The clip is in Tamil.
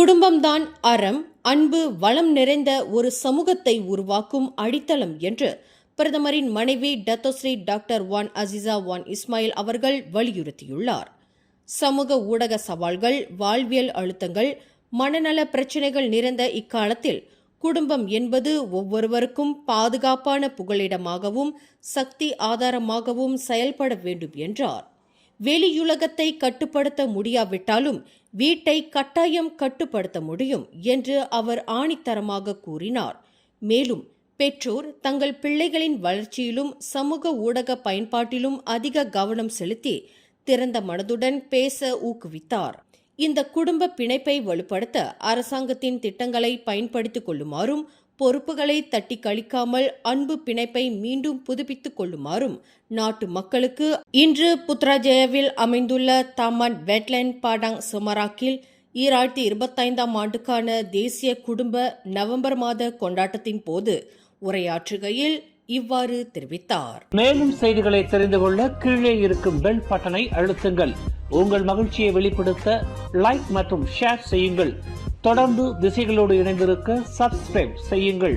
குடும்பம்தான் அறம், அன்பு, வளம் நிறைந்த ஒரு சமூகத்தை உருவாக்கும் அடித்தளம் என்று பிரதமரின் மனைவி Datuk Seri doctor Wan Azizah Wan Ismail அவர்கள் வலியுறுத்தியுள்ளார். சமூக ஊடக சவால்கள், வாழ்வியல் அழுத்தங்கள், மனநல பிரச்சினைகள் நிறைந்த இக்காலத்தில் குடும்பம் என்பது ஒவ்வொருவருக்கும் பாதுகாப்பான புகலிடமாகவும் சக்தி ஆதாரமாகவும் செயல்பட வேண்டும் என்றார். வெளியுலகத்தை கட்டுப்படுத்த முடியாவிட்டாலும் வீட்டை கட்டாயம் கட்டுப்படுத்த முடியும் என்று அவர் ஆணித்தரமாக கூறினார். மேலும் பெற்றோர் தங்கள் பிள்ளைகளின் வளர்ச்சியிலும் சமூக ஊடக பயன்பாட்டிலும் அதிக கவனம் செலுத்தி திறந்த மனதுடன் பேச ஊக்குவித்தார். இந்த குடும்ப பிணைப்பை வலுப்படுத்த அரசாங்கத்தின் திட்டங்களை பயன்படுத்திக் கொள்ளுமாறும், பொறுப்புகளை தட்டி கழிக்காமல் அன்பு பிணைப்பை மீண்டும் புதுப்பித்துக் கொள்ளுமாறும் நாட்டு மக்களுக்கு இன்று புத்ராஜயாவில் அமைந்துள்ள தாமான் வெட்லேண்ட் பாடாங் செமராக்கில் 2025ஆம் ஆண்டுக்கான தேசிய குடும்ப நவம்பர் மாத கொண்டாட்டத்தின் போது உரையாற்றுகையில் இவ்வாறு தெரிவித்தார். மேலும் செய்திகளை தெரிந்து கொள்ள கீழே இருக்கும் பெல் பட்டனை அழுத்துங்கள். உங்கள் மகிழ்ச்சியை வெளிப்படுத்த லைக் மற்றும் ஷேர் செய்யுங்கள். தொடர்ந்து திசைகளோடு இணைந்திருக்க சப்ஸ்கிரைப் செய்யுங்கள்.